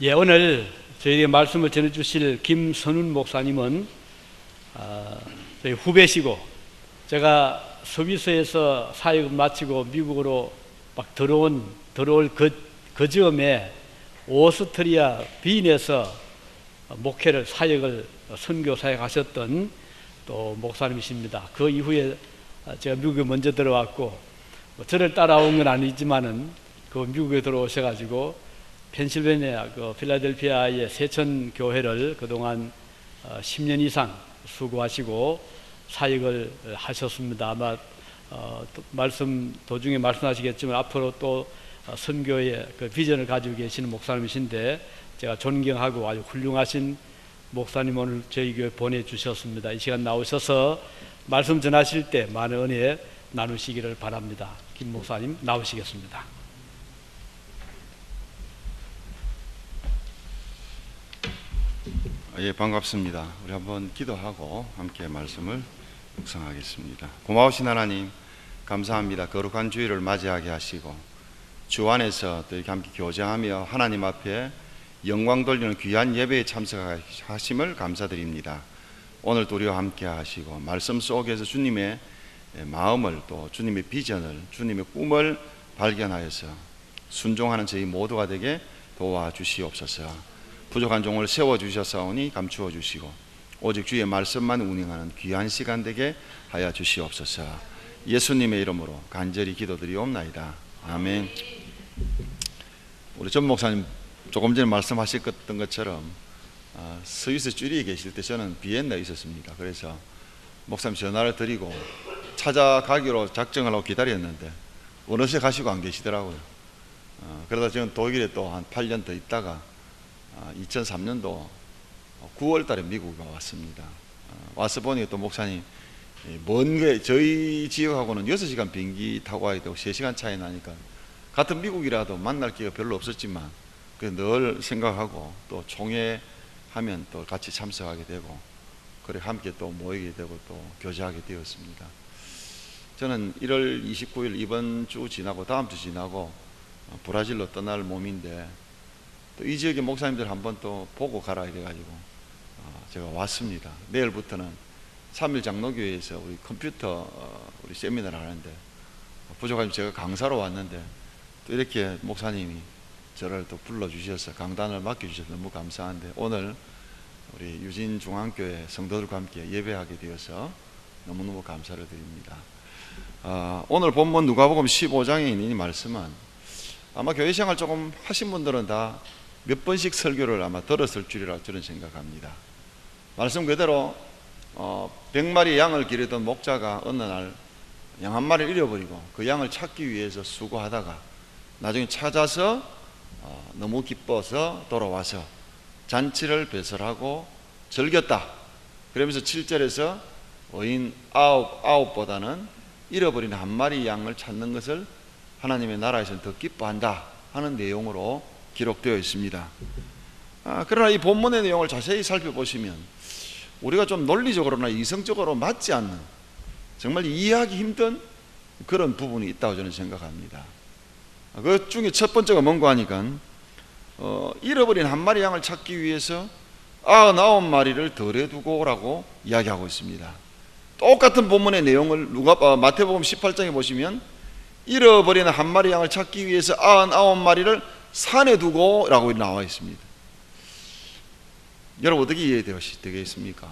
예, 오늘 저희에게 말씀을 전해주실 김선훈 목사님은 저희 후배시고, 제가 스위스에서 사역을 마치고 미국으로 막 들어올 그 즈음에 오스트리아 빈에서 목회를 사역을 선교 사역하셨던 또 목사님이십니다. 그 이후에 제가 미국에 먼저 들어왔고, 저를 따라온 건 아니지만은 그 미국에 들어오셔가지고 펜실베니아 필라델피아의 세천 교회를 그동안 10년 이상 수고하시고 사역을 하셨습니다. 아마 말씀 도중에 말씀하시겠지만 앞으로 또 선교의 그 비전을 가지고 계시는 목사님이신데, 제가 존경하고 아주 훌륭하신 목사님 오늘 저희 교회 보내주셨습니다. 이 시간 나오셔서 말씀 전하실 때 많은 은혜 나누시기를 바랍니다. 김 목사님 나오시겠습니다. 예, 반갑습니다. 우리 한번 기도하고 함께 말씀을 묵상하겠습니다. 고마우신 하나님, 감사합니다. 거룩한 주일을 맞이하게 하시고 주 안에서 또 이렇게 함께 교제하며 하나님 앞에 영광 돌리는 귀한 예배에 참석하심을 감사드립니다. 오늘도 우리와 함께 하시고 말씀 속에서 주님의 마음을, 또 주님의 비전을, 주님의 꿈을 발견하여서 순종하는 저희 모두가 되게 도와주시옵소서. 부족한 종을 세워주셨사오니 감추어 주시고 오직 주의 말씀만 운행하는 귀한 시간 되게 하여 주시옵소서. 예수님의 이름으로 간절히 기도드리옵나이다. 아멘. 우리 전 목사님 조금 전에 말씀하셨던 것처럼 스위스 쭈리에 계실 때 저는 비엔나에 있었습니다. 그래서 목사님 전화를 드리고 찾아가기로 작정을 하고 기다렸는데 어느새 가시고 안 계시더라고요. 그러다 저는 독일에 또 한 8년 더 있다가 2003년도 9월 달에 미국에 왔습니다. 와서 보니 또 목사님 먼 저희 지역하고는 6시간 비행기 타고 와야 되고 3시간 차이 나니까 같은 미국이라도 만날 기회가 별로 없었지만 늘 생각하고 또 총회하면 또 같이 참석하게 되고 그래 함께 또 모이게 되고 또 교제하게 되었습니다. 저는 1월 29일 이번 주 지나고 다음 주 지나고 브라질로 떠날 몸인데 또 이 지역의 목사님들 한번 또 보고 가라 이래가지고 제가 왔습니다. 내일부터는 3일 장로교회에서 우리 컴퓨터 우리 세미나를 하는데 부족하면 제가 강사로 왔는데 또 이렇게 목사님이 저를 또 불러주셔서 강단을 맡겨주셔서 너무 감사한데, 오늘 우리 유진중앙교회 성도들과 함께 예배하게 되어서 너무너무 감사를 드립니다. 오늘 본문 누가복음 15장에 있는 이 말씀은 아마 교회 생활 조금 하신 분들은 다 몇 번씩 설교를 아마 들었을 줄이라 저는 생각합니다. 말씀 그대로 100마리 양을 기르던 목자가 어느 날 양 한 마리를 잃어버리고 그 양을 찾기 위해서 수고하다가 나중에 찾아서 너무 기뻐서 돌아와서 잔치를 배설하고 즐겼다. 그러면서 7절에서 어인 아홉보다는 잃어버린 한 마리 양을 찾는 것을 하나님의 나라에서는 더 기뻐한다 하는 내용으로 기록되어 있습니다. 그러나 이 본문의 내용을 자세히 살펴보시면 우리가 좀 논리적으로나 이성적으로 맞지 않는, 정말 이해하기 힘든 그런 부분이 있다고 저는 생각합니다. 그 중에 첫 번째가 뭔가 하니까 잃어버린 한 마리 양을 찾기 위해서 99마리를 덜에 두고 오라고 이야기하고 있습니다. 똑같은 본문의 내용을 마태복음 18장에 보시면 잃어버린 한 마리 양을 찾기 위해서 99마리를 산에 두고 라고 나와 있습니다. 여러분 어떻게 이해되겠습니까?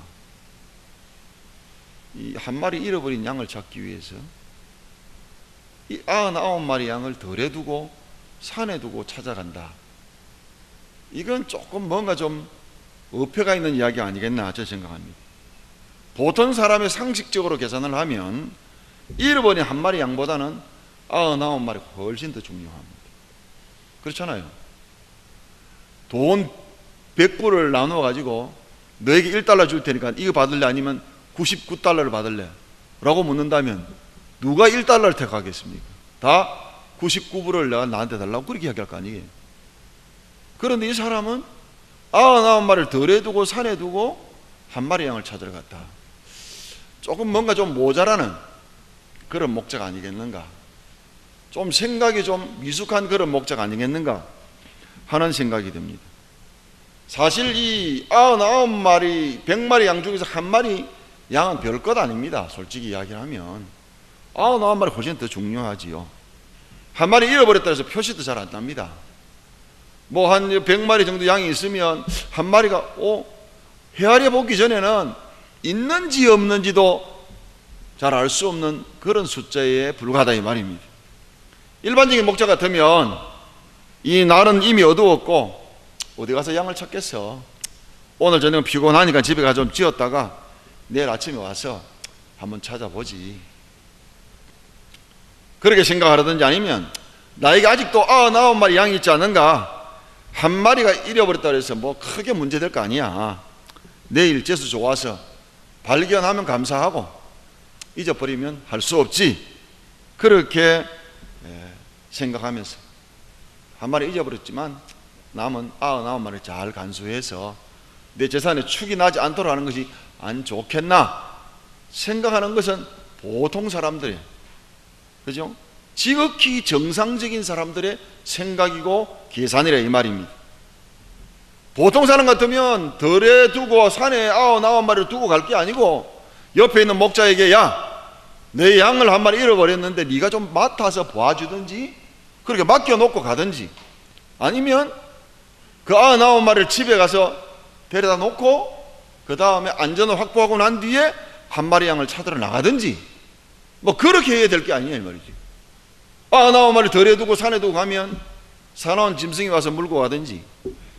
이 한 마리 잃어버린 양을 찾기 위해서 이 99마리 양을 덜에 두고 산에 두고 찾아간다. 이건 조금 뭔가 좀 어폐가 있는 이야기 아니겠나 저는 생각합니다. 보통 사람의 상식적으로 계산을 하면 잃어버린 한 마리 양보다는 99마리가 훨씬 더 중요합니다. 그렇잖아요. 돈 100불을 나누어 가지고 너에게 1달러 줄 테니까 이거 받을래 아니면 99달러를 받을래? 라고 묻는다면 누가 1달러를 택하겠습니까? 다 99불을 내가 나한테 달라고 그렇게 이야기할 거 아니에요. 그런데 이 사람은 99마리를 덜에 두고 산에 두고 한 마리 양을 찾으러 갔다. 조금 뭔가 좀 모자라는 그런 목적 아니겠는가? 좀 생각이 좀 미숙한 그런 목적 아니겠는가 하는 생각이 듭니다. 사실 이 99마리 100마리 양 중에서 한 마리 양은 별 것 아닙니다. 솔직히 이야기하면 99마리 훨씬 더 중요하지요. 한 마리 잃어버렸다 해서 표시도 잘 안 납니다. 뭐 한 100마리 정도 양이 있으면 한 마리가 헤아려 보기 전에는 있는지 없는지도 잘 알 수 없는 그런 숫자에 불과하다 이 말입니다. 일반적인 목자 같으면 이 날은 이미 어두웠고 어디 가서 양을 찾겠어. 오늘 저녁 피곤하니까 집에 가서 좀 지었다가 내일 아침에 와서 한번 찾아보지. 그렇게 생각하라든지 아니면 나에게 아직도 99마리 양이 있지 않은가, 한 마리가 잃어버렸다 그래서 뭐 크게 문제될 거 아니야. 내일 재수 좋아서 발견하면 감사하고 잊어버리면 할 수 없지. 그렇게 생각하면서 한 마리 잊어버렸지만 남은 99마리 잘 간수해서 내 재산에 축이 나지 않도록 하는 것이 안 좋겠나 생각하는 것은 보통 사람들의, 그죠? 지극히 정상적인 사람들의 생각이고 계산이라 이 말입니다. 보통 사람 같으면 덜에 두고 산에 99마리를 두고 갈 게 아니고 옆에 있는 목자에게 야, 내 양을 한 마리 잃어버렸는데 네가 좀 맡아서 봐주든지 그렇게 맡겨놓고 가든지, 아니면 그 99마리를 집에 가서 데려다 놓고 그 다음에 안전을 확보하고 난 뒤에 한 마리 양을 찾으러 나가든지 뭐 그렇게 해야 될 게 아니냐 이 말이지. 99마리 덜에 두고 산에 두고 가면 사나운 짐승이 와서 물고 가든지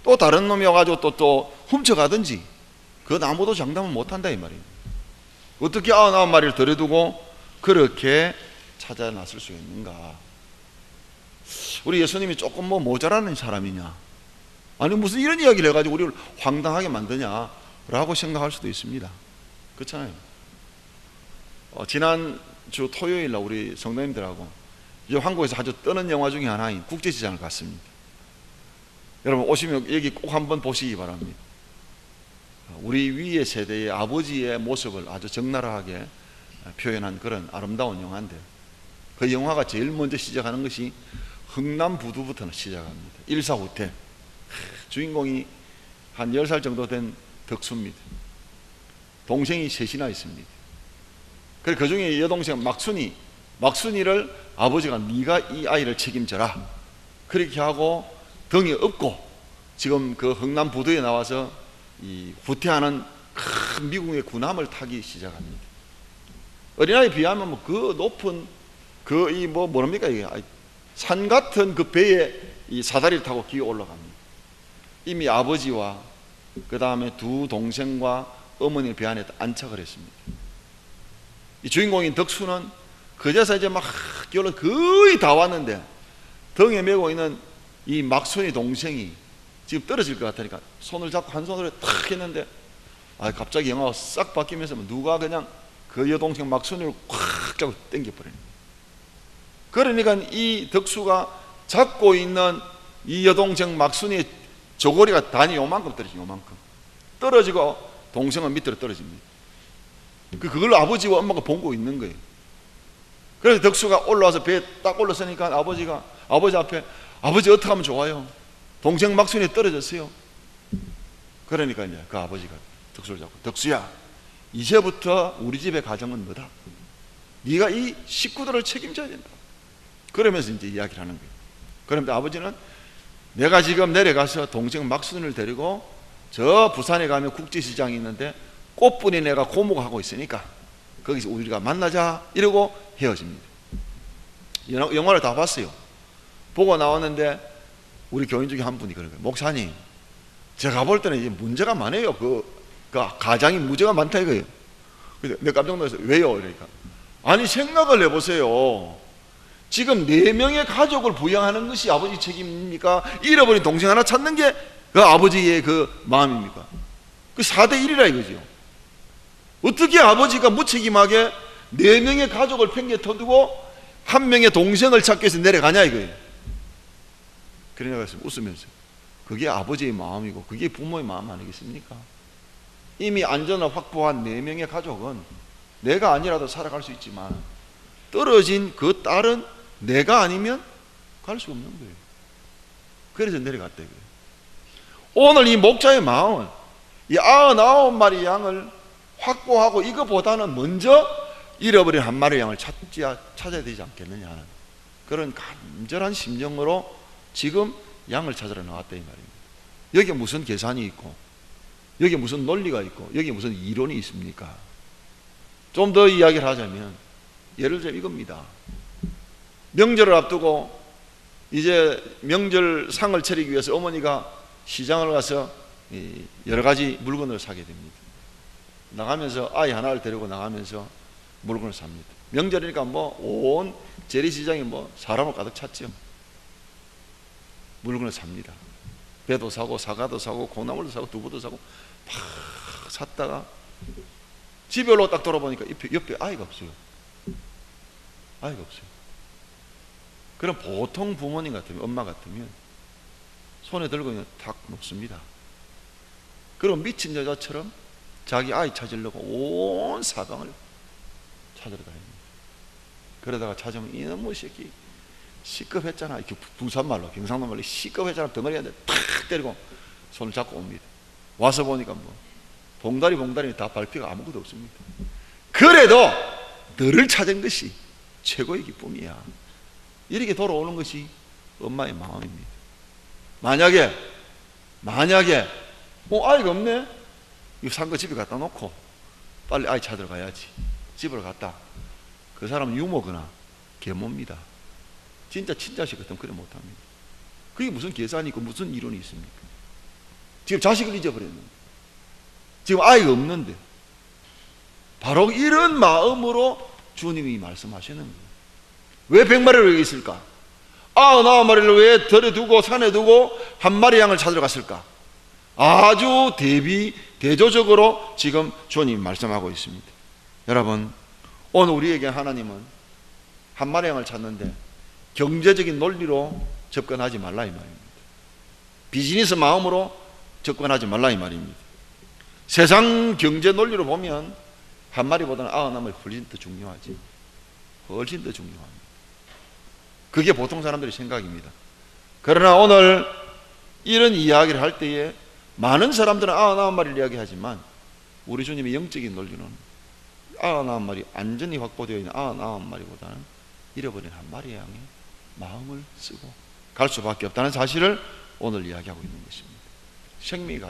또 다른 놈이 와가지고 또 훔쳐가든지 그건 아무도 장담은 못한다 이 말이에요. 어떻게 99마리를 덜에 두고 그렇게 찾아 나설 수 있는가? 우리 예수님이 조금 뭐 모자라는 사람이냐, 아니 무슨 이런 이야기를 해가지고 우리를 황당하게 만드냐 라고 생각할 수도 있습니다. 그렇잖아요. 지난주 토요일 날 우리 성도님들하고 이제 한국에서 아주 뜨는 영화 중에 하나인 국제시장을 갔습니다. 여러분 오시면 여기 꼭 한번 보시기 바랍니다. 우리 위의 세대의 아버지의 모습을 아주 적나라하게 표현한 그런 아름다운 영화인데, 그 영화가 제일 먼저 시작하는 것이 흥남부두부터 시작합니다. 1사 호텔. 주인공이 한 10살 정도 된 덕수입니다. 동생이 셋이나 있습니다. 그래서 그 중에 여동생 막순이를 아버지가 네가 이 아이를 책임져라 그렇게 하고 등에 업고 지금 그 흥남부두에 나와서 이 후퇴하는 큰 미국의 군함을 타기 시작합니다. 어린아이에 비하면 뭐 그 높은 그 이 뭐랍니까 이게 산 같은 그 배에 이 사다리를 타고 기어 올라갑니다. 이미 아버지와 그 다음에 두 동생과 어머니를 배 안에 안착을 했습니다. 이 주인공인 덕수는 그제서 이제 막 기어를 거의 다 왔는데 등에 메고 있는 이 막순이 동생이 지금 떨어질 것 같으니까 손을 잡고 한 손으로 탁 했는데 갑자기 영화가 싹 바뀌면서 누가 그냥 그 여동생 막순이를 콱 잡고 당겨버리는 거예요. 그러니까 이 덕수가 잡고 있는 이 여동생 막순이의 저고리가 단이 요만큼 떨어지죠. 요만큼 떨어지고 동생은 밑으로 떨어집니다. 그걸로 아버지와 엄마가 본고 있는 거예요. 그래서 덕수가 올라와서 배에 딱 올랐으니까 아버지 앞에 아버지 어떻게 하면 좋아요? 동생 막순이 떨어졌어요. 그러니까 이제 그 아버지가 덕수를 잡고 덕수야, 이제부터 우리 집의 가정은 너다. 네가 이 식구들을 책임져야 된다. 그러면서 이제 이야기를 하는 거예요. 그러면 아버지는 내가 지금 내려가서 동생 막순을 데리고 저 부산에 가면 국제시장이 있는데 꽃분이 내가 고목하고 있으니까 거기서 우리가 만나자 이러고 헤어집니다. 영화를 다 봤어요. 보고 나왔는데 우리 교인 중에 한 분이 그런 거예요. 목사님, 제가 볼 때는 이제 문제가 많아요. 그 가장이 문제가 많다 이거예요. 그래서 내가 깜짝 놀랐어요. 왜요? 이러니까 아니 생각을 해보세요. 지금 4명의 가족을 부양하는 것이 아버지 책임입니까? 잃어버린 동생 하나 찾는 게 그 아버지의 그 마음입니까? 그 4대 1이라 이거죠. 어떻게 아버지가 무책임하게 4명의 가족을 팽개 터두고 한 명의 동생을 찾기 위해서 내려가냐 이거예요. 그러니까 웃으면서 그게 아버지의 마음이고 그게 부모의 마음 아니겠습니까? 이미 안전을 확보한 4명의 가족은 내가 아니라도 살아갈 수 있지만 떨어진 그 딸은 내가 아니면 갈 수 없는 거예요. 그래서 내려갔다 이거예요. 오늘 이 목자의 마음은 이 99마리 양을 확보하고 이거보다는 먼저 잃어버린 한 마리 양을 찾아야 되지 않겠느냐 하는 그런 간절한 심정으로 지금 양을 찾으러 나왔다 이 말입니다. 여기에 무슨 계산이 있고 여기에 무슨 논리가 있고 여기에 무슨 이론이 있습니까? 좀 더 이야기를 하자면 예를 들어 이겁니다. 명절을 앞두고 이제 명절 상을 차리기 위해서 어머니가 시장을 가서 여러 가지 물건을 사게 됩니다. 나가면서 아이 하나를 데리고 나가면서 물건을 삽니다. 명절이니까 뭐 온 재래시장이 뭐 사람을 가득 찼죠. 물건을 삽니다. 배도 사고 사과도 사고 콩나물도 사고 두부도 사고 막 샀다가 집에 올라오고 딱 돌아보니까 옆에 아이가 없어요. 아이가 없어요. 그럼 보통 부모님 같으면 엄마 같으면 손에 들고 그냥 탁 놓습니다. 그럼 미친 여자처럼 자기 아이 찾으려고 온 사방을 찾으러 다닙니다. 그러다가 찾으면 이놈의 새끼 시급했잖아. 이렇게 부산말로 경상도말로 시급했잖아. 덩어리한테 탁 때리고 손을 잡고 옵니다. 와서 보니까 뭐 봉다리 다 발피가 아무것도 없습니다. 그래도 너를 찾은 것이 최고의 기쁨이야. 이렇게 돌아오는 것이 엄마의 마음입니다. 만약에 아이가 없네? 이거 산 거 집에 갖다 놓고 빨리 아이 찾으러 가야지. 집으로 갔다. 그 사람은 유모거나 계모입니다. 진짜 친자식 같으면 그래 못합니다. 그게 무슨 계산이 있고 무슨 이론이 있습니까? 지금 자식을 잊어버렸는데 지금 아이가 없는데 바로 이런 마음으로 주님이 말씀하시는 거예요. 왜 100마리를 여기 있을까? 99마리를 왜 들에 두고 산에 두고 한 마리 양을 찾으러 갔을까? 아주 대조적으로 지금 주님이 말씀하고 있습니다. 여러분, 오늘 우리에게 하나님은 한 마리 양을 찾는데 경제적인 논리로 접근하지 말라 이 말입니다. 비즈니스 마음으로 접근하지 말라 이 말입니다. 세상 경제 논리로 보면 한 마리보다는 99마리 훨씬 더 중요하지. 훨씬 더 중요합니다. 그게 보통 사람들의 생각입니다. 그러나 오늘 이런 이야기를 할 때에 많은 사람들은 99마리를 이야기하지만 우리 주님의 영적인 논리는 99마리 안전히 확보되어 있는 99마리보다는 잃어버린 한 마리 양의 마음을 쓰고 갈 수밖에 없다는 사실을 오늘 이야기하고 있는 것입니다. 생명의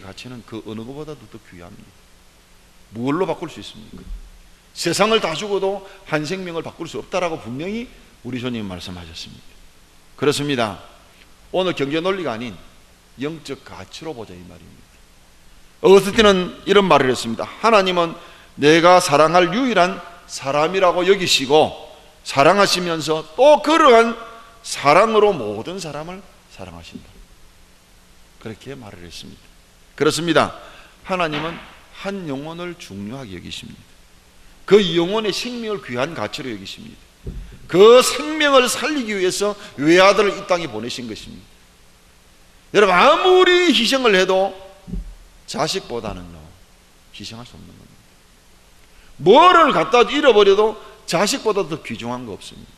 가치는 그 어느 것보다도 더 귀합니다. 무엇로 바꿀 수 있습니까? 세상을 다 죽어도 한 생명을 바꿀 수 없다라고 분명히 우리 주님이 말씀하셨습니다. 그렇습니다. 오늘 경제 논리가 아닌 영적 가치로 보자 이 말입니다. 어거스틴은 이런 말을 했습니다. 하나님은 내가 사랑할 유일한 사람이라고 여기시고 사랑하시면서 또 그러한 사랑으로 모든 사람을 사랑하신다. 그렇게 말을 했습니다. 그렇습니다. 하나님은 한 영혼을 중요하게 여기십니다. 그 영혼의 생명을 귀한 가치로 여기십니다. 그 생명을 살리기 위해서 외아들을 이 땅에 보내신 것입니다. 여러분, 아무리 희생을 해도 자식보다는요 희생할 수 없는 겁니다. 뭐를 갖다 잃어버려도 자식보다 더 귀중한 거 없습니다.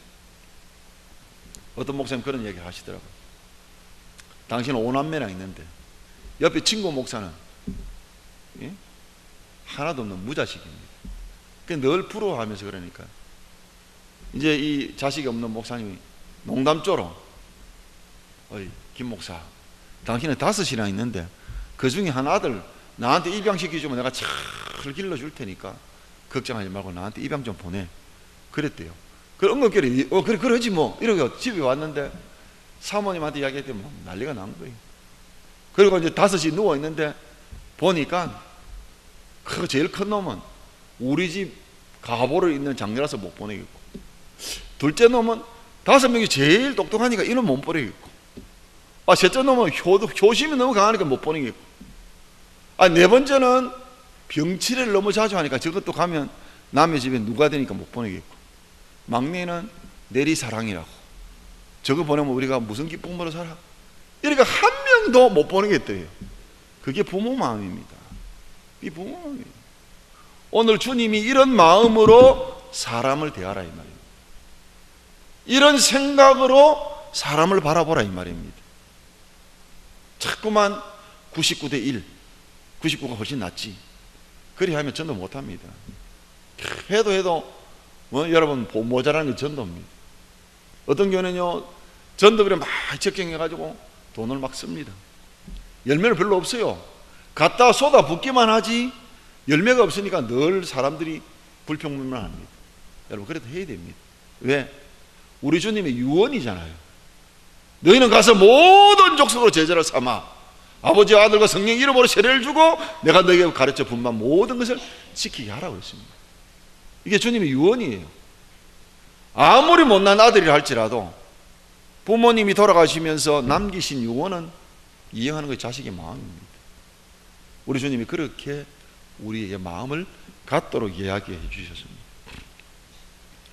어떤 목사님 그런 얘기를 하시더라고요. 당신은 5남매나 있는데 옆에 친구 목사는 하나도 없는 무자식입니다. 늘 부러워하면서 그러니까 이제 이 자식이 없는 목사님이 농담조로 어이 김 목사, 당신은 5이나 있는데 그 중에 한 아들 나한테 입양시켜주면 내가 잘 길러줄 테니까 걱정하지 말고 나한테 입양 좀 보내 그랬대요. 그 은근결에 그래 그러지 뭐 이러고 집에 왔는데 사모님한테 이야기했더니 뭐 난리가 난 거예요. 그리고 이제 5이 누워있는데 보니까 그 제일 큰 놈은 우리 집 가보를 있는 장녀라서 못 보내겠고, 둘째 놈은 5명이 제일 똑똑하니까 이놈 못 보내겠고, 셋째 놈은 효심이 너무 강하니까 못 보내겠고, 네 번째는 병치레를 너무 자주 하니까 저것도 가면 남의 집에 누가 되니까 못 보내겠고, 막내는 내리사랑이라고 저거 보내면 우리가 무슨 기쁨으로 살아? 이러니까 한 명도 못 보내겠대요. 그게 부모 마음입니다. 이 부모 마음이에요. 오늘 주님이 이런 마음으로 사람을 대하라 이 말입니다. 이런 생각으로 사람을 바라보라 이 말입니다. 자꾸만 99대 1, 99가 훨씬 낫지. 그리 하면 전도 못합니다. 해도 여러분 모자라는 게 전도입니다. 어떤 경우는요 전도비를 막 적경해가지고 돈을 막 씁니다. 열매는 별로 없어요. 갖다 쏟아 붓기만 하지 열매가 없으니까 늘 사람들이 불평불만합니다. 여러분 그래도 해야 됩니다. 왜? 우리 주님의 유언이잖아요. 너희는 가서 모든 족속으로 제자를 삼아 아버지와 아들과 성령 이름으로 세례를 주고 내가 너희에게 가르쳐 분만 모든 것을 지키게 하라고 했습니다. 이게 주님의 유언이에요. 아무리 못난 아들이라 할지라도 부모님이 돌아가시면서 남기신 유언은 이행하는 것이 자식의 마음입니다. 우리 주님이 그렇게 우리에게 마음을 갖도록 이야기해 주셨습니다.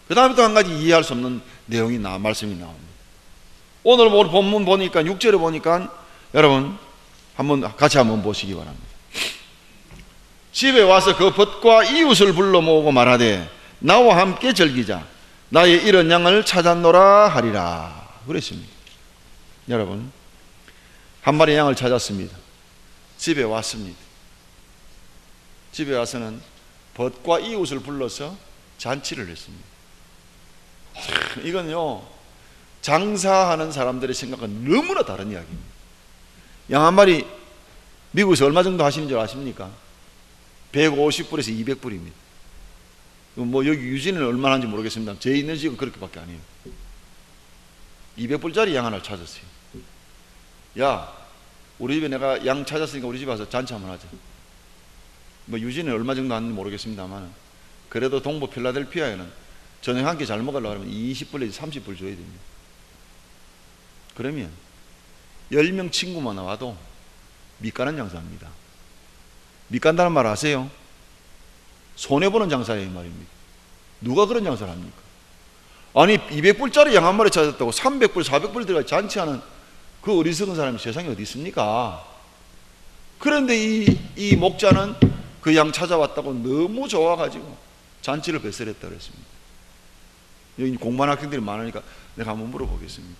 그 다음에 또 한 가지 이해할 수 없는 내용이 말씀이 나옵니다. 오늘 본문 보니까 6절에 보니까 여러분 같이 한번 보시기 바랍니다. 집에 와서 그 벗과 이웃을 불러 모으고 말하되 나와 함께 즐기자. 나의 이런 양을 찾았노라 하리라. 그랬습니다. 여러분 한 마리 양을 찾았습니다. 집에 왔습니다. 집에 와서는 벗과 이웃을 불러서 잔치를 했습니다. 이건요 장사하는 사람들의 생각은 너무나 다른 이야기입니다. 양 한 마리 미국에서 얼마 정도 하시는 줄 아십니까? 150불에서 200불입니다. 뭐 여기 유진은 얼마나 하는지 모르겠습니다. 제 있는 지역은 그렇게밖에 안 해요. 200불짜리 양 하나를 찾았어요. 야 우리 집에 내가 양 찾았으니까 우리 집에 와서 잔치 한번 하자. 뭐 유진은 얼마 정도 하는지 모르겠습니다만 그래도 동부 필라델피아에는 저녁 한 끼 잘 먹으려고 하면 20불 내지 30불 줘야 됩니다. 그러면 10명 친구만 나와도 밑가는 장사합니다. 밑간다는 말 아세요? 손해보는 장사예요 이 말입니다. 누가 그런 장사를 합니까? 아니 200불짜리 양 한 마리 찾았다고 300불 400불 들어가 잔치하는 그 어리석은 사람이 세상에 어디 있습니까? 그런데 이 목자는 그 양 찾아왔다고 너무 좋아가지고 잔치를 배설했다고 그랬습니다. 여기 공부하는 학생들이 많으니까 내가 한번 물어보겠습니다.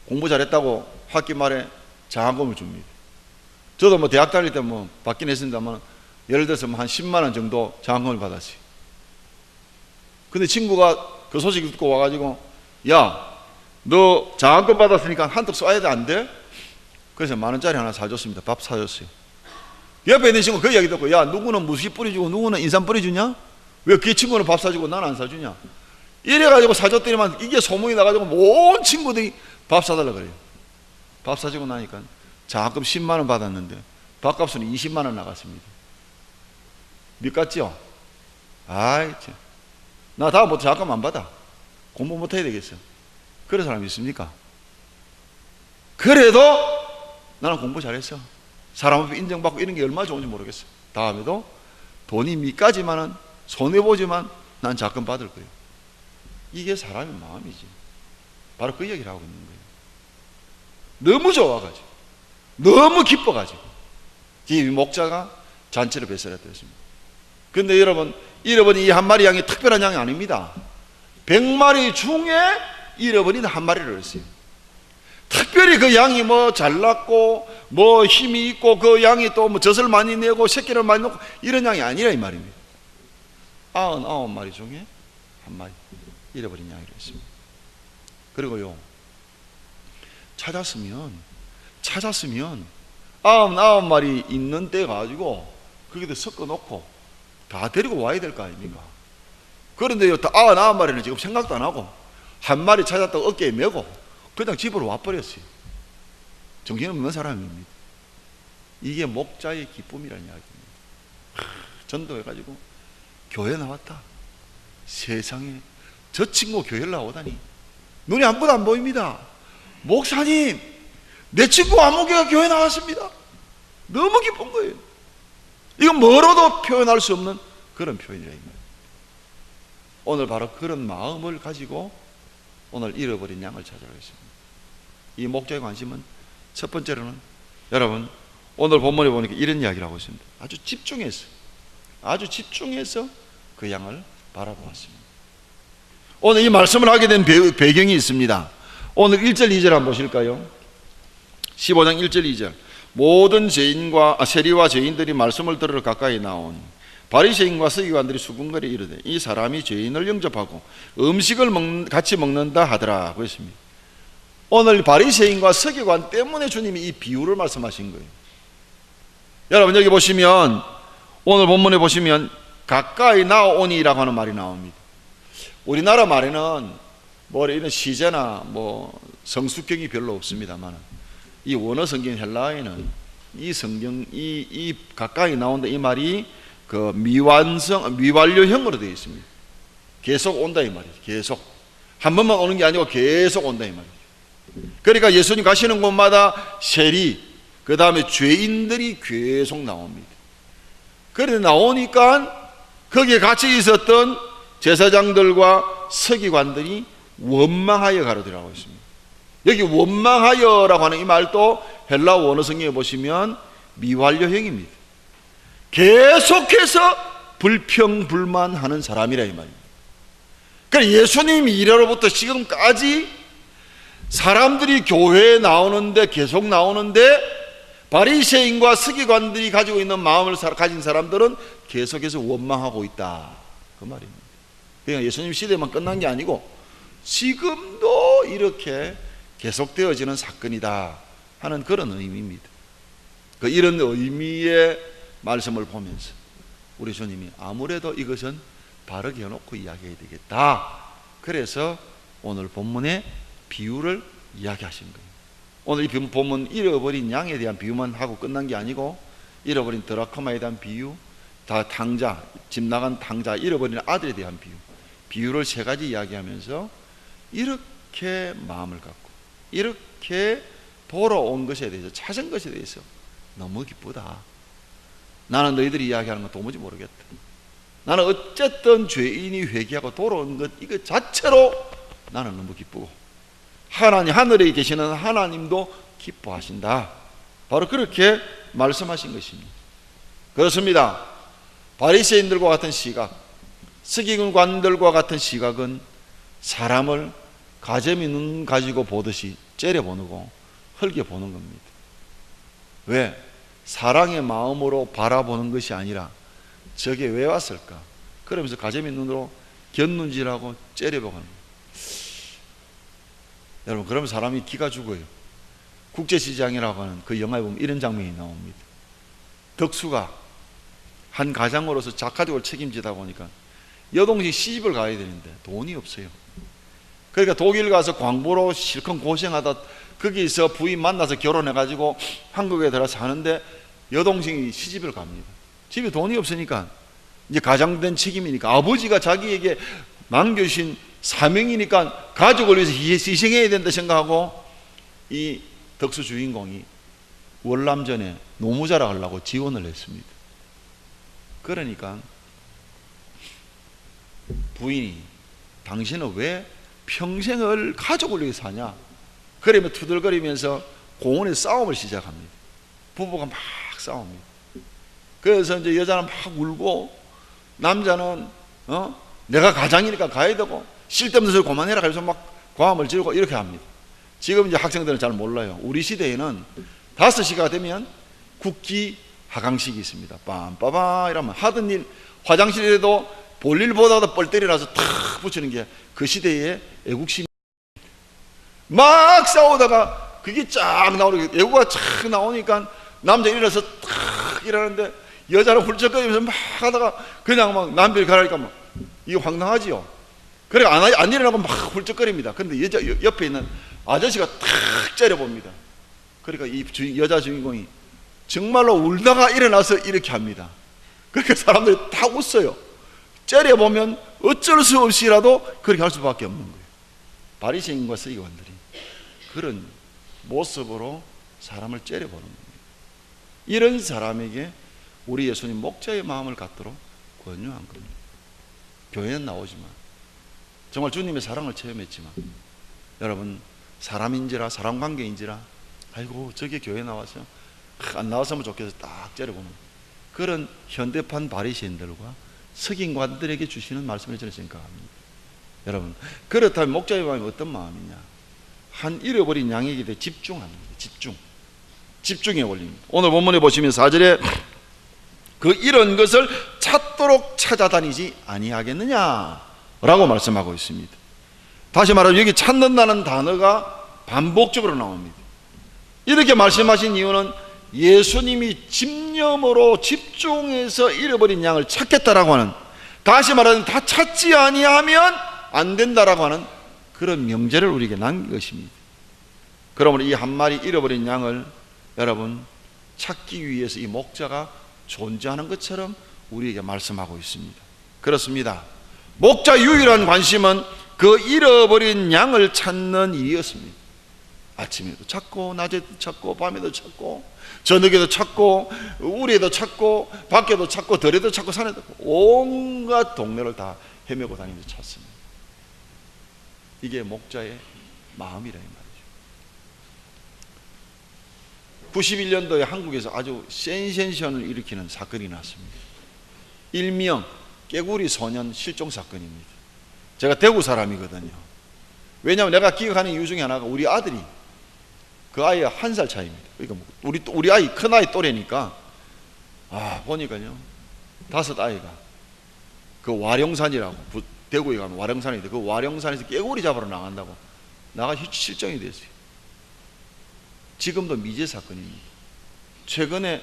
공부 잘했다고 학기 말에 장학금을 줍니다. 저도 뭐 대학 다닐 때 뭐 받긴 했습니다만 예를 들어서 한 10만 원 정도 장학금을 받았어요. 근데 친구가 그 소식 듣고 와가지고 야 너 장학금 받았으니까 한턱 쏴야 돼 안 돼? 그래서 10,000원짜리 하나 사줬습니다. 밥 사줬어요. 옆에 있는 친구 그 이야기 듣고 야 누구는 무수히 뿌려주고 누구는 인삼 뿌려주냐? 왜 그 친구는 밥 사주고 난 안 사주냐? 이래가지고 사줬더니만 이게 소문이 나가지고 온 친구들이 밥 사달라 그래요. 밥 사주고 나니까 장학금 10만 원 받았는데 밥값은 20만 원 나갔습니다. 믿겠죠? 아이 참. 나 다음부터 장학금 안 받아. 공부 못 해야 되겠어. 그런 사람이 있습니까? 그래도 나는 공부 잘했어. 사람 앞에 인정받고 이런 게 얼마나 좋은지 모르겠어. 다음에도 돈이 밑까지만은 손해보지만 난 장학금 받을 거예요. 이게 사람의 마음이지. 바로 그 얘기를 하고 있는 거예요. 너무 좋아가지고 너무 기뻐가지고 이 목자가 잔치를 배설했다 했습니다. 그런데 여러분 잃어버린 이 한 마리 양이 특별한 양이 아닙니다. 100마리 중에 잃어버린 한 마리를 했어요. 특별히 그 양이 뭐 잘났고 뭐 힘이 있고 그 양이 또 뭐 젖을 많이 내고 새끼를 많이 놓고 이런 양이 아니라 이 말입니다. 99마리 중에 한 마리 잃어버린 양이라 했습니다. 그리고요 찾았으면 99마리 있는 때 가지고 거기다 섞어 놓고 다 데리고 와야 될 거 아닙니까? 그런데요 99마리는 지금 생각도 안 하고 한 마리 찾았다고 어깨에 메고 그냥 집으로 와버렸어요. 정신없는 사람입니다. 이게 목자의 기쁨이라는 이야기입니다. 전도해가지고 교회 나왔다. 세상에 저 친구 교회를 나오다니 눈이 아무것도 안 보입니다. 목사님 내 친구 아무개가 교회 나왔습니다. 너무 기쁜 거예요. 이건 뭐로도 표현할 수 없는 그런 표현이라 이 말이에요. 오늘 바로 그런 마음을 가지고 오늘 잃어버린 양을 찾아가겠습니다. 이 목자의 관심은 첫 번째로는 여러분 오늘 본문에 보니까 이런 이야기를 하고 있습니다. 아주 집중해서 그 양을 바라보았습니다. 오늘 이 말씀을 하게 된 배경이 있습니다. 오늘 1절 2절 한번 보실까요? 15장 1절 2절 모든 세리와 죄인들이 말씀을 들으러 가까이 나오니 바리새인과 서기관들이 수군거려 이르되 이 사람이 죄인을 영접하고 음식을 같이 먹는다 하더라 그랬습니다. 오늘 바리새인과 서기관 때문에 주님이 이 비유를 말씀하신 거예요. 여러분 여기 보시면 오늘 본문에 보시면 가까이 나오니라고 하는 말이 나옵니다. 우리나라 말에는 뭐 이런 시제나 뭐 성수격이 별로 없습니다만 이 원어 성경 헬라어에는 이 성경 이 가까이 나온다 이 말이 그 미완료형으로 되어 있습니다. 계속 온다 이 말이죠. 계속 한 번만 오는 게 아니고 계속 온다 이 말이죠. 그러니까 예수님 가시는 곳마다 세리 그 다음에 죄인들이 계속 나옵니다. 그런데 나오니까 거기에 같이 있었던 제사장들과 서기관들이 원망하여 가로되라고 했습니다. 여기 원망하여라고 하는 이 말도 헬라 원어 성경에 보시면 미완료형입니다. 계속해서 불평불만하는 사람이라 이 말입니다. 그러니까 예수님 이래로부터 지금까지 사람들이 교회에 나오는데 계속 나오는데 바리새인과 서기관들이 가지고 있는 마음을 가진 사람들은 계속해서 원망하고 있다 그 말입니다. 그러니까 예수님 시대만 끝난 게 아니고 지금도 이렇게 계속되어지는 사건이다 하는 그런 의미입니다. 이런 의미의 말씀을 보면서 우리 주님이 아무래도 이것은 바르게 해놓고 이야기해야 되겠다. 그래서 오늘 본문의 비유를 이야기하신 거예요. 오늘 이 본문 잃어버린 양에 대한 비유만 하고 끝난 게 아니고 잃어버린 드라크마에 대한 비유, 집 나간 탕자, 잃어버린 아들에 대한 비유를 세 가지 이야기하면서 이렇게 마음을 갖고 이렇게 돌아온 것에 대해서 찾은 것에 대해서 너무 기쁘다. 나는 너희들이 이야기하는 건 도무지 모르겠다. 나는 어쨌든 죄인이 회개하고 돌아온 것 이거 자체로 나는 너무 기쁘고 하나님 하늘에 계시는 하나님도 기뻐하신다. 바로 그렇게 말씀하신 것입니다. 그렇습니다. 바리새인들과 같은 시각, 서기관들과 같은 시각은 사람을 가재미 눈 가지고 보듯이 째려보고 헐게보는 겁니다. 왜? 사랑의 마음으로 바라보는 것이 아니라 저게 왜 왔을까? 그러면서 가재미 눈으로 곁눈질하고 째려보는 거예요. 여러분 그러면 사람이 기가 죽어요. 국제시장이라고 하는 그 영화에 보면 이런 장면이 나옵니다. 덕수가 한 가장으로서 자가족을 책임지다 보니까 여동생 시집을 가야 되는데 돈이 없어요. 그러니까 독일 가서 광부로 실컷 고생하다 거기서 부인 만나서 결혼해가지고 한국에 들어서 사는데 여동생이 시집을 갑니다. 집에 돈이 없으니까 이제 가장된 책임이니까 아버지가 자기에게 남겨주신 사명이니까 가족을 위해서 희생해야 된다 생각하고 이 덕수 주인공이 월남전에 노무자라 하려고 지원을 했습니다. 그러니까 부인이 당신은 왜 평생을 가족을 위해 사냐? 그러면 투덜거리면서 공원에 싸움을 시작합니다. 부부가 막 싸웁니다. 그래서 이제 여자는 막 울고 남자는 내가 가장이니까 가야 되고 쓸데없는 소리 그만해라 그래서 막 고함을 지르고 이렇게 합니다. 지금 이제 학생들은 잘 몰라요. 우리 시대에는 5시가 되면 국기 하강식이 있습니다. 빰빠바 이러면 하던 일 화장실에도 볼 일보다도 뻘때리 나서 탁 붙이는 게 그 시대의 애국심. 막 싸우다가 그게 쫙 나오니까 애국가 쫙 나오니까 남자 일어나서 탁 일하는데 여자는 훌쩍거리면서 막 하다가 그냥 막 남편이 가라니까 막 이거 황당하지요. 그러니까 안 일어나고 막 훌쩍거립니다. 그런데 옆에 있는 아저씨가 탁 째려봅니다. 그러니까 이 여자 주인공이 정말로 울다가 일어나서 이렇게 합니다. 그러니까 사람들이 다 웃어요. 째려보면 어쩔 수 없이라도 그렇게 할 수밖에 없는 거예요. 바리새인과 서기관들이 그런 모습으로 사람을 째려보는 겁니다. 이런 사람에게 우리 예수님 목자의 마음을 갖도록 권유한 겁니다. 교회는 나오지만 정말 주님의 사랑을 체험했지만 여러분 사람인지라 사람관계인지라 아이고 저게 교회 나와서 안 나왔으면 좋겠어 딱 째려보는 그런 현대판 바리새인들과 서기관들에게 주시는 말씀을 저는 생각합니다. 여러분 그렇다면 목자의 마음이 어떤 마음이냐? 한 잃어버린 양에게 대해 집중하는 거예요. 집중. 집중의 원리입니다. 오늘 본문에 보시면 4절에 그 이런 것을 찾도록 찾아다니지 아니하겠느냐라고 말씀하고 있습니다. 다시 말하면 여기 찾는다는 단어가 반복적으로 나옵니다. 이렇게 말씀하신 이유는 예수님이 집념으로 집중해서 잃어버린 양을 찾겠다라고 하는, 다시 말하면 다 찾지 아니하면 안 된다라고 하는 그런 명제를 우리에게 남긴 것입니다. 그러므로 이 한 마리 잃어버린 양을 여러분 찾기 위해서 이 목자가 존재하는 것처럼 우리에게 말씀하고 있습니다. 그렇습니다. 목자 유일한 관심은 그 잃어버린 양을 찾는 일이었습니다. 아침에도 찾고 낮에도 찾고 밤에도 찾고 저녁에도 찾고 우리에도 찾고 밖에도 찾고 들에도 찾고 산에도 찾고 온갖 동네를 다 헤매고 다니면서 찾습니다. 이게 목자의 마음이라 이 말이죠. 91년도에 한국에서 아주 센세이션을 일으키는 사건이 났습니다. 일명 깨구리 소년 실종 사건입니다. 제가 대구 사람이거든요. 왜냐하면 내가 기억하는 이유 중에 하나가 우리 아들이, 그 아이가 1살 차이입니다. 그러니까 우리 아이 큰 아이 또래니까 보니까요 5아이가 그 와룡산이라고, 대구에 가면 와룡산인데 그 와룡산에서 깨구리 잡으러 나간다고 나가 실종이 됐어요. 지금도 미제 사건입니다. 최근에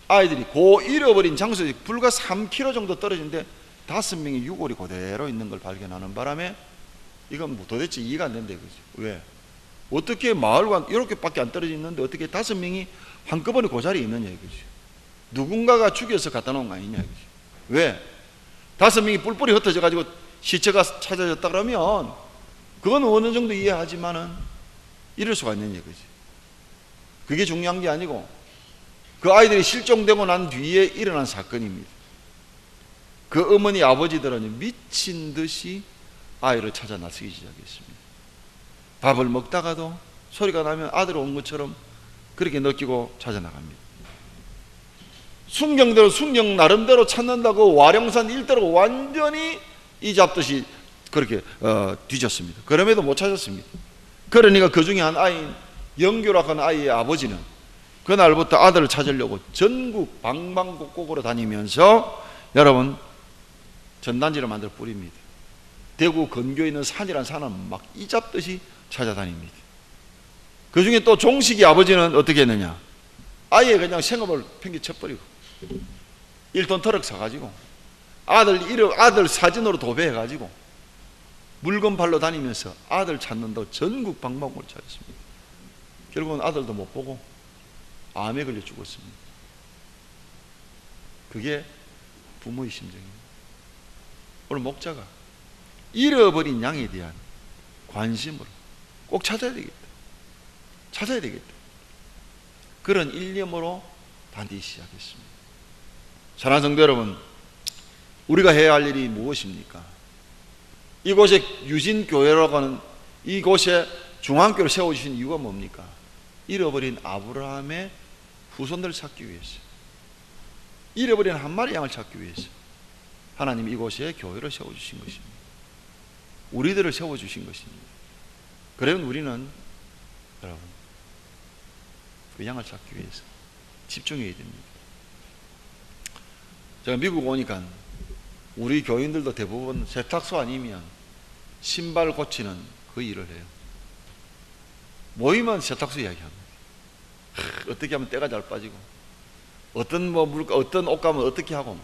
아이들이 그 잃어버린 장소에 불과 3km 정도 떨어진데 5명의 유골이 그대로 있는 걸 발견하는 바람에 이건 뭐 도대체 이해가 안 된다 이거죠. 왜? 어떻게 마을과 이렇게밖에 안 떨어져 있는데 어떻게 5명이 한꺼번에 그 자리에 있느냐 이거죠. 누군가가 죽여서 갖다 놓은 거 아니냐 이거죠. 왜? 5명이 뿔뿔이 흩어져 가지고 시체가 찾아졌다 그러면 그건 어느 정도 이해하지만은 이럴 수가 있느냐 이거죠. 그게 중요한 게 아니고 그 아이들이 실종되고 난 뒤에 일어난 사건입니다. 그 어머니 아버지들은 미친 듯이 아이를 찾아 나서기 시작했습니다. 밥을 먹다가도 소리가 나면 아들 온 것처럼 그렇게 느끼고 찾아 나갑니다. 순경대로 순경 나름대로 찾는다고 와룡산 일대로 완전히 이 잡듯이 그렇게 뒤졌습니다. 그럼에도 못 찾았습니다. 그러니까 그 중에 한 아이인 영규라고 하는 아이의 아버지는 그날부터 아들을 찾으려고 전국 방방곡곡으로 다니면서 여러분 전단지를 만들어 뿌립니다. 대구 근교에 있는 산이란 산은 막 이잡듯이 찾아다닙니다. 그 중에 또 종식이 아버지는 어떻게 했느냐, 아예 그냥 생업을 팽개쳐버리고 1톤 트럭 사가지고 아들 사진으로 도배해가지고 물건 팔러 다니면서 아들 찾는다고 전국 방방곡곡을 찾았습니다. 결국은 아들도 못 보고 암에 걸려 죽었습니다. 그게 부모의 심정입니다. 오늘 목자가 잃어버린 양에 대한 관심으로 꼭 찾아야 되겠다. 찾아야 되겠다. 그런 일념으로 반드시 시작했습니다. 사랑하는 성도 여러분, 우리가 해야 할 일이 무엇입니까? 이곳에 유진교회라고 하는 이곳에 중앙교회를 세워주신 이유가 뭡니까? 잃어버린 아브라함의 후손들을 찾기 위해서, 잃어버린 한 마리 양을 찾기 위해서 하나님이 이곳에 교회를 세워주신 것입니다. 우리들을 세워주신 것입니다. 그러면 우리는 여러분 그 양을 찾기 위해서 집중해야 됩니다. 제가 미국 오니까 우리 교인들도 대부분 세탁소 아니면 신발 고치는 그 일을 해요. 모이면 세탁소 이야기합니다. 어떻게 하면 때가 잘 빠지고 어떤 물가 어떤 옷감은 어떻게 하고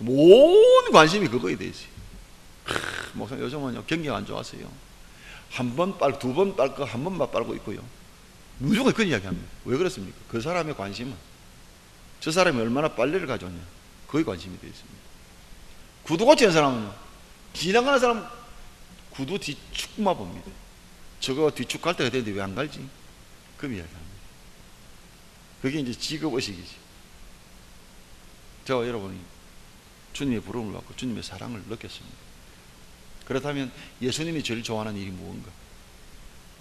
온 관심이 그거에 대해서. 목사님 요즘은 경기가 안 좋아서요, 한 번 빨고 두 번 빨고 한 번만 빨고 있고요, 무조건 그 이야기합니다. 왜 그렇습니까? 그 사람의 관심은 저 사람이 얼마나 빨래를 가져오냐, 그게 관심이 되어 있습니다. 구두 고치는 사람은요, 지나가는 사람 구두 뒤축만 봅니다. 저거 뒤축 갈 때가 되는데 왜 안 갈지? 그 이야기합니다. 그게 이제 직업의식이지. 저 여러분이 주님의 부름을 받고 주님의 사랑을 느꼈습니다. 그렇다면 예수님이 제일 좋아하는 일이 무언가?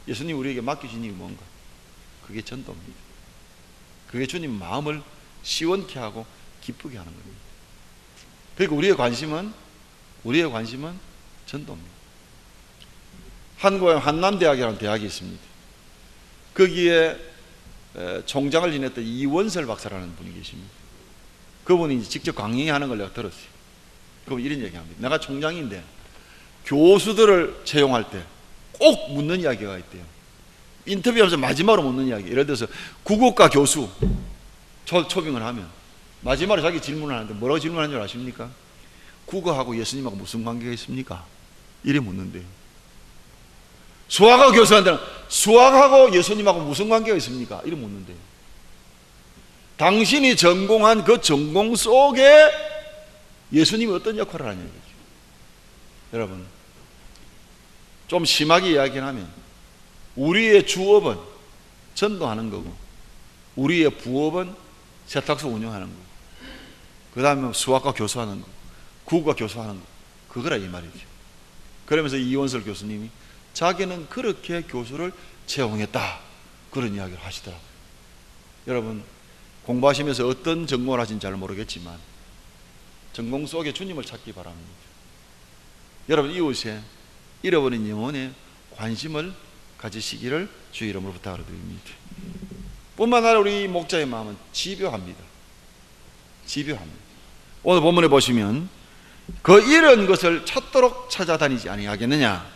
예수님이 우리에게 맡기신 일이 무언가? 그게 전도입니다. 그게 주님 마음을 시원케 하고 기쁘게 하는 겁니다. 그러니까 우리의 관심은 전도입니다. 한국에 한남대학이라는 대학이 있습니다. 거기에 총장을 지냈던 이원설 박사라는 분이 계십니다. 그분이 이제 직접 강의하는 걸 내가 들었어요. 그분 이런 얘기합니다. 내가 총장인데 교수들을 채용할 때 꼭 묻는 이야기가 있대요. 인터뷰하면서 마지막으로 묻는 이야기. 예를 들어서 국어과 교수 초빙을 하면 마지막으로 자기 질문을 하는데 뭐라고 질문하는 줄 아십니까? 국어하고 예수님하고 무슨 관계가 있습니까? 이래 묻는데요. 수학하고 교수한테는 수학하고 예수님하고 무슨 관계가 있습니까? 이래 묻는데요. 당신이 전공한 그 전공 속에 예수님이 어떤 역할을 하냐는 거죠. 여러분, 좀 심하게 이야기하면 우리의 주업은 전도하는 거고 우리의 부업은 세탁소 운영하는 거고 그 다음에 수학과 교수하는 거, 국어과 교수하는 거, 그거라 이 말이죠. 그러면서 이원설 교수님이 자기는 그렇게 교수를 채용했다, 그런 이야기를 하시더라고요. 여러분, 공부하시면서 어떤 전공을 하신지 잘 모르겠지만 전공 속에 주님을 찾기 바랍니다. 여러분, 이웃에 잃어버린 영혼에 관심을 가지시기를 주의 이름으로 부탁을 드립니다. 뿐만 아니라 우리 목자의 마음은 집요합니다. 집요합니다. 오늘 본문에 보시면 그 잃은 것을 찾도록 찾아다니지 아니하겠느냐.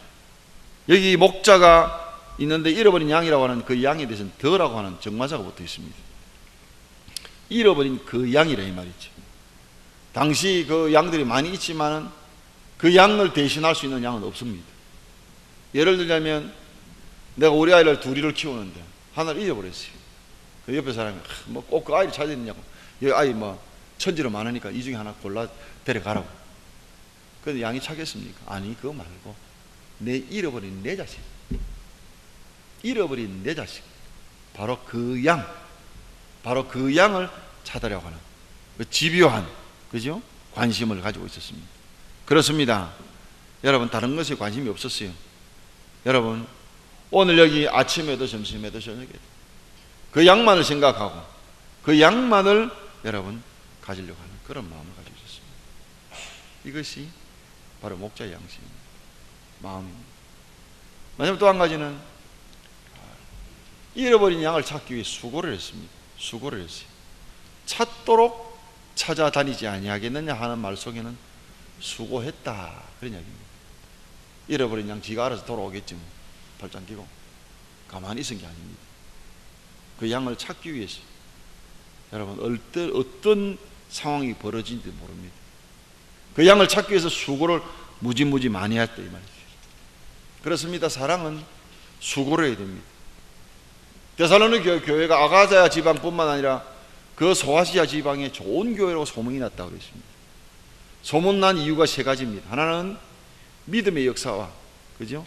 여기 목자가 있는데 잃어버린 양이라고 하는 그 양에 대해서는 더라고 하는 정관사가 붙어 있습니다. 잃어버린 그 양이라 이 말이죠. 당시 그 양들이 많이 있지만은 그 양을 대신할 수 있는 양은 없습니다. 예를 들자면 내가 우리 아이를 둘이를 키우는데 하나를 잃어버렸어요. 그 옆에 사람이 뭐 꼭 그 아이를 찾아야 되냐고. 여기 아이 뭐 천지로 많으니까 이 중에 하나 골라 데려가라고. 그런데 양이 찾겠습니까? 아니, 그거 말고 내 잃어버린 내 자식, 잃어버린 내 자식, 바로 그 양, 바로 그 양을 찾으려고 하는 그 집요한, 그죠? 관심을 가지고 있었습니다. 그렇습니다. 여러분, 다른 것에 관심이 없었어요. 여러분, 오늘 여기 아침에도 점심에도 저녁에도 그 양만을 생각하고 그 양만을 여러분 가지려고 하는 그런 마음을 가지고 있었습니다. 이것이 바로 목자의 양심입니다. 마음입니다. 마지막 또 한 가지는 잃어버린 양을 찾기 위해 수고를 했습니다. 수고를 했어요. 찾도록 찾아다니지 아니하겠느냐 하는 말 속에는 수고했다, 그런 이야기입니다. 잃어버린 양 지가 알아서 돌아오겠지 뭐. 발장 끼고 가만히 있은 게 아닙니다. 그 양을 찾기 위해서 여러분 어떤 상황이 벌어진지 모릅니다. 그 양을 찾기 위해서 수고를 무지무지 많이 했다 이 말이죠. 그렇습니다. 사랑은 수고를 해야 됩니다. 데살로니가 교회가 아가자야 지방뿐만 아니라 그 소아시아 지방에 좋은 교회라고 소문이 났다고 그랬습니다. 소문난 이유가 세 가지입니다. 하나는 믿음의 역사와, 그죠?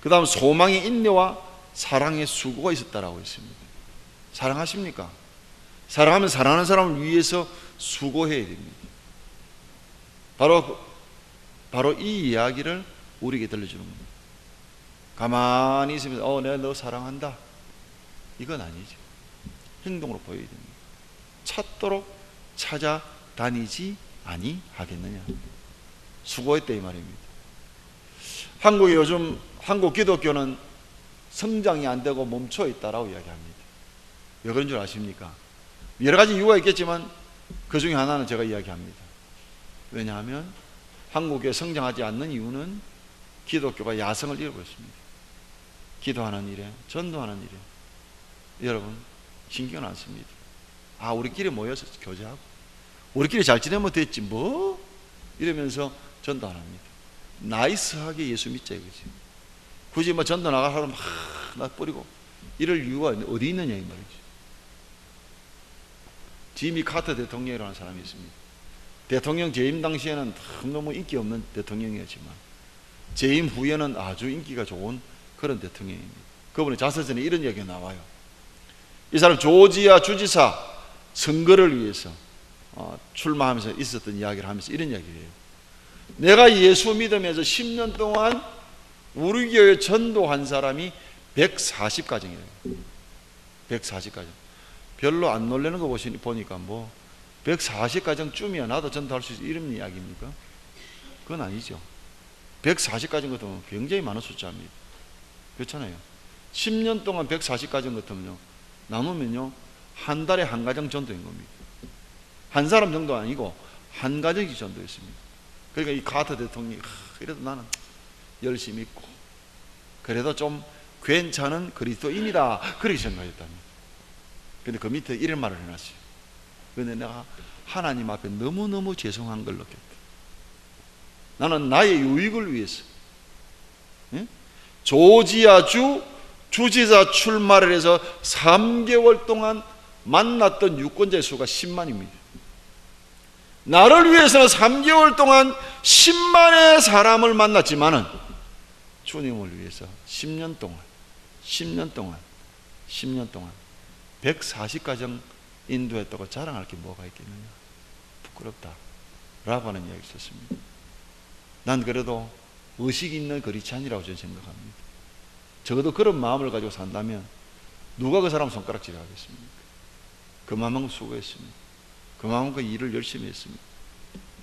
그 다음 소망의 인내와 사랑의 수고가 있었다라고 했습니다. 사랑하십니까? 사랑하면 사랑하는 사람을 위해서 수고해야 됩니다. 바로 이 이야기를 우리에게 들려주는 겁니다. 가만히 있으면서 내가 너 사랑한다, 이건 아니죠. 행동으로 보여야 됩니다. 찾도록 찾아다니지 아니하겠느냐. 수고했다 이 말입니다. 한국에 요즘 한국 기독교는 성장이 안 되고 멈춰 있다라고 이야기합니다. 왜 그런 줄 아십니까? 여러 가지 이유가 있겠지만 그 중에 하나는 제가 이야기합니다. 왜냐하면 한국에 성장하지 않는 이유는 기독교가 야성을 잃어버렸습니다. 기도하는 일에, 전도하는 일에 여러분 신경을 안 씁니다. 우리끼리 모여서 교제하고 우리끼리 잘 지내면 됐지 뭐 이러면서 전도 안 합니다. 나이스하게 예수 믿자 이거지. 굳이 뭐 전도 나갈 사람 나 뿌리고 이럴 이유가 어디 있느냐 이 말이지. 지미 카터 대통령이라는 사람이 있습니다. 대통령 재임 당시에는 너무 인기 없는 대통령이었지만 재임 후에는 아주 인기가 좋은 그런 대통령입니다. 그분의 자서전에 이런 얘기가 나와요. 이 사람 조지아 주지사 선거를 위해서 출마하면서 있었던 이야기를 하면서 이런 이야기를 해요. 내가 예수 믿으면서 10년 동안 우리 교회 전도한 사람이 140가정이에요. 140가정. 별로 안 놀라는 거 보니까 뭐 140가정쯤이야 나도 전도할 수 있어 이런 이야기입니까? 그건 아니죠. 140가정 같으면 굉장히 많은 숫자입니다. 그렇잖아요. 10년 동안 140가정 같으면요 나누면요 한 달에 한 가정 전도인 겁니다. 한 사람 정도 아니고 한 가정이 전도했습니다. 그러니까 이 카터 대통령이 그래도 나는 열심히 있고 그래도 좀 괜찮은 그리스도인이다 그렇게 생각했답니다. 근데 그 밑에 이런 말을 해놨어요. 근데 내가 하나님 앞에 너무너무 죄송한 걸 느꼈다. 나는 나의 유익을 위해서 조지아주 주지사 출마를 해서 3개월 동안 만났던 유권자의 수가 10만입니다. 나를 위해서는 3개월 동안 10만의 사람을 만났지만은 주님을 위해서 10년 동안 140가정 인도했다고 자랑할 게 뭐가 있겠느냐. 부끄럽다 라고 하는 이야기를 썼습니다. 난 그래도 의식 있는 그리스도인이라고 저는 생각합니다. 적어도 그런 마음을 가지고 산다면 누가 그 사람 손가락질 하겠습니까? 그만큼 수고했습니다. 그만큼 그 일을 열심히 했습니다.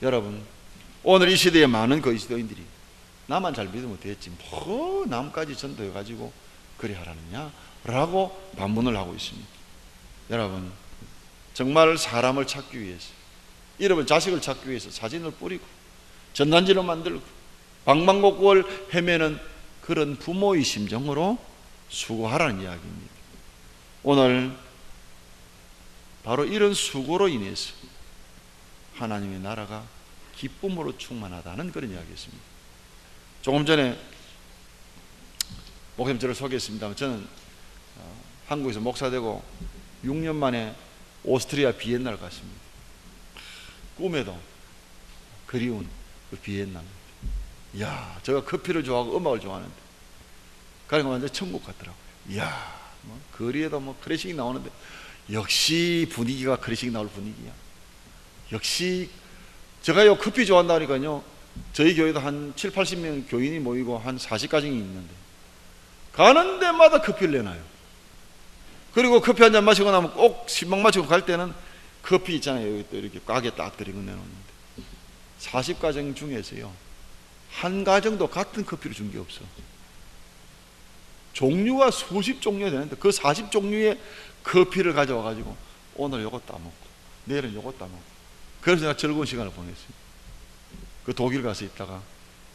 여러분, 오늘 이 시대에 많은 그리스도인들이 나만 잘 믿으면 됐지 뭐 남까지 전도해가지고 그리 하라느냐 라고 반문을 하고 있습니다. 여러분, 정말 사람을 찾기 위해서, 여러분 자식을 찾기 위해서 사진을 뿌리고 전단지를 만들고 방방곡곡을 헤매는 그런 부모의 심정으로 수고하라는 이야기입니다. 오늘 바로 이런 수고로 인해서 하나님의 나라가 기쁨으로 충만하다는 그런 이야기였습니다. 조금 전에 목사님 저를 소개했습니다만 저는 한국에서 목사되고 6년 만에 오스트리아 비엔나를 갔습니다. 꿈에도 그리운 그 비엔나입니다. 이야, 제가 커피를 좋아하고 음악을 좋아하는데 가니까 완전 천국 같더라고요. 이야, 뭐 거리에도 뭐 클래식이 나오는데 역시 분위기가 클래식 나올 분위기야. 역시 제가요 커피 좋아한다니까요 저희 교회도 한 7, 80명 교인이 모이고 한 40가정이 있는데 가는 데마다 커피를 내놔요. 그리고 커피 한 잔 마시고 나면 꼭 신방 마시고 갈 때는 커피 있잖아요. 여기 또 이렇게 가게 딱 들이고 내놓는데 40가정 중에서요 한 가정도 같은 커피를 준 게 없어. 종류가 수십 종류가 되는데 그 40종류의 커피를 가져와 가지고 오늘 요거 따먹고 내일은 요거 따먹고 그래서 제가 즐거운 시간을 보냈습니다. 그 독일 가서 있다가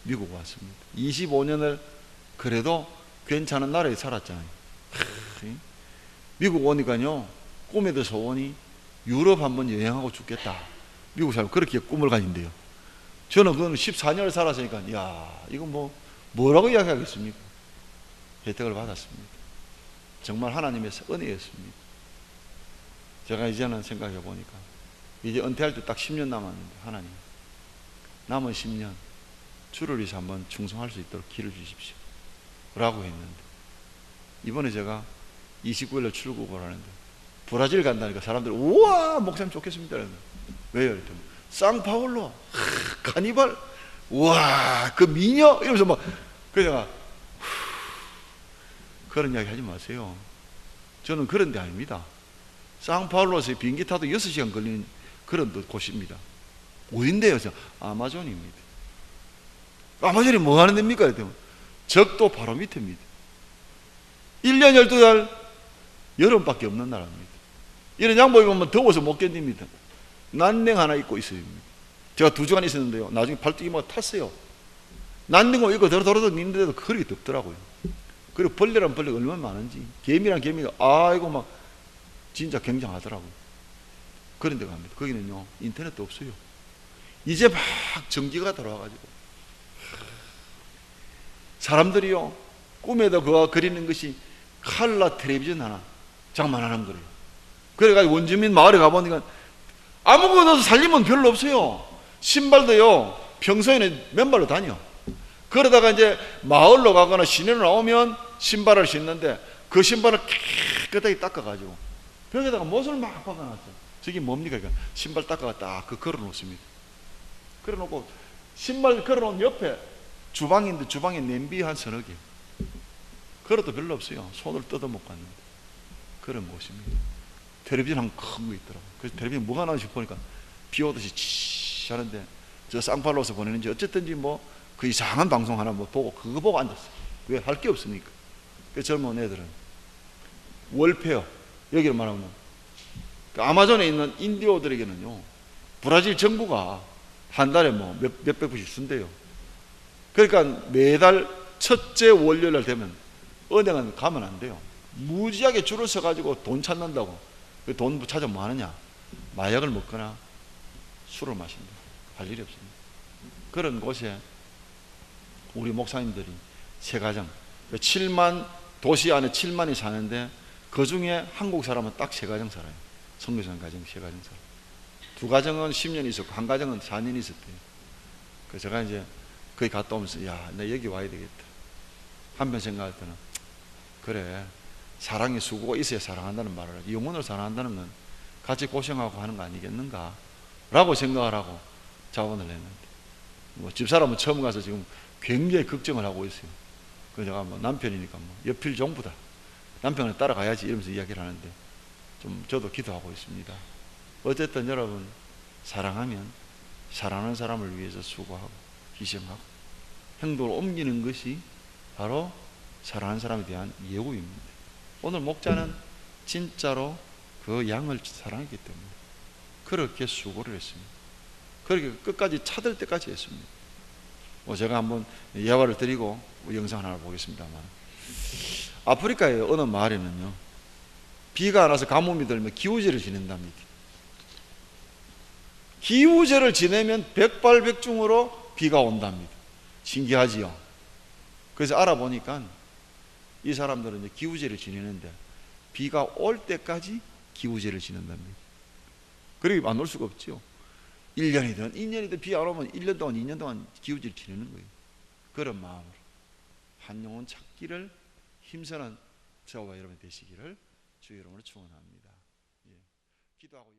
미국 왔습니다. 25년을 그래도 괜찮은 나라에 살았잖아요. 미국 오니까요 꿈에도 소원이 유럽 한번 여행하고 죽겠다. 미국 사람 그렇게 꿈을 가진대요. 저는 그건 14년을 살았으니까 야 이거 뭐라고 이야기하겠습니까? 혜택을 받았습니다. 정말 하나님의 은혜였습니다. 제가 이제는 생각해 보니까 이제 은퇴할 때 딱 10년 남았는데 하나님 남은 10년 주를 위해서 한번 충성할 수 있도록 길을 주십시오 라고 했는데 이번에 제가 29일에 출국을 하는데 브라질 간다니까 사람들이 우와 목사님 좋겠습니다. 왜요? 이랬더니 상파울로 카니발 우와 그 미녀 이러면서 막 그래서 제가 그런 이야기 하지 마세요. 저는 그런 데 아닙니다. 상파울로에서 비행기 타도 6시간 걸리는 그런 곳입니다. 어딘데요? 아마존입니다. 아마존이 뭐 하는 데입니까? 적도 바로 밑입니다. 1년 12달 여름밖에 없는 나라입니다. 이런 양복 입으면 더워서 못 견딥니다. 난냉 하나 입고 있어요. 제가 2주간 있었는데요 나중에 발뜨기만 탔어요. 난냉 옷 입고 더러더러 있는데도 그렇게 덥더라고요. 그리고 벌레란 벌레가 얼마나 많은지 개미란 개미가 아이고 막 진짜 굉장하더라고요. 그런 데 갑니다. 거기는요 인터넷도 없어요. 이제 막 전기가 들어와가지고 사람들이요 꿈에도 그가 그리는 것이 칼라 텔레비전 하나 장만하는 거래요. 그래가지고 원주민 마을에 가보니까 아무것도 살림은 별로 없어요. 신발도요 평소에는 맨발로 다녀. 그러다가 이제 마을로 가거나 시내로 나오면 신발을 신는데 그 신발을 깨끗하게 닦아가지고 벽에다가 못을 막 박아놨어요. 저게 뭡니까? 그러니까 신발 닦아가 딱 그 걸어놓습니다. 걸어놓고 신발 걸어놓은 옆에 주방인데 주방에 냄비 한 서너 개. 그것도 별로 없어요. 손을 뜯어 못 갔는데 그런 곳입니다. 텔레비전 한 큰 거 있더라고요. 그래서 텔레비전 뭐가 나오는지 보니까 비 오듯이 치 하는데 저 쌍팔로에서 보내는지 어쨌든지 그 이상한 방송 하나 보고 그거 보고 앉았어요. 왜? 할 게 없으니까. 그 젊은 애들은 월페어 여기를 말하면 그 아마존에 있는 인디오들에게는요, 브라질 정부가 한 달에 뭐 몇백 불씩 준대요. 그러니까 매달 첫째 월요일 날 되면 은행은 가면 안 돼요. 무지하게 줄을 서가지고 돈 찾는다고. 그 돈 찾으면 뭐 하느냐? 마약을 먹거나 술을 마신다. 할 일이 없습니다. 그런 곳에 우리 목사님들이 세 가정, 7만, 도시 안에 7만이 사는데 그 중에 한국 사람은 딱 세 가정 살아요. 선교사님 가정 세 가정 살아요. 두 가정은 10년 있었고 한 가정은 4년 있었대요. 그래서 제가 이제 거기 갔다 오면서 야, 나 여기 와야 되겠다. 한편 생각할 때는 그래, 사랑의 수고가 있어야 사랑한다는 말을, 영혼을 사랑한다는 건 같이 고생하고 하는 거 아니겠는가 라고 생각을 하고 자원을 했는데, 뭐 집사람은 처음 가서 지금 굉장히 걱정을 하고 있어요. 그래서 제가 뭐 남편이니까 뭐 옆필 종부다, 남편을 따라가야지 이러면서 이야기를 하는데 좀 저도 기도하고 있습니다. 어쨌든 여러분, 사랑하면 사랑하는 사람을 위해서 수고하고 희생하고 행동을 옮기는 것이 바로 사랑하는 사람에 대한 예우입니다. 오늘 목자는 진짜로 그 양을 사랑했기 때문에 그렇게 수고를 했습니다. 그렇게 끝까지 찾을 때까지 했습니다. 뭐 제가 한번 예화를 드리고 영상 하나 보겠습니다만, 아프리카의 어느 마을에는요, 비가 안 와서 가뭄이 들면 기우제를 지낸답니다. 기우제를 지내면 백발백중으로 비가 온답니다. 신기하지요? 그래서 알아보니까 이 사람들은 이제 기우제를 지내는데 비가 올 때까지 기우제를 지낸답니다. 그렇게 안 올 수가 없죠. 1년이든 2년이든 비 안 오면 1년 동안 2년 동안 기우제를 지내는 거예요. 그런 마음으로 한 영혼 찾기를 힘쓰는 저와 여러분 되시기를 주의 이름으로 축원합니다. 예. 기도하고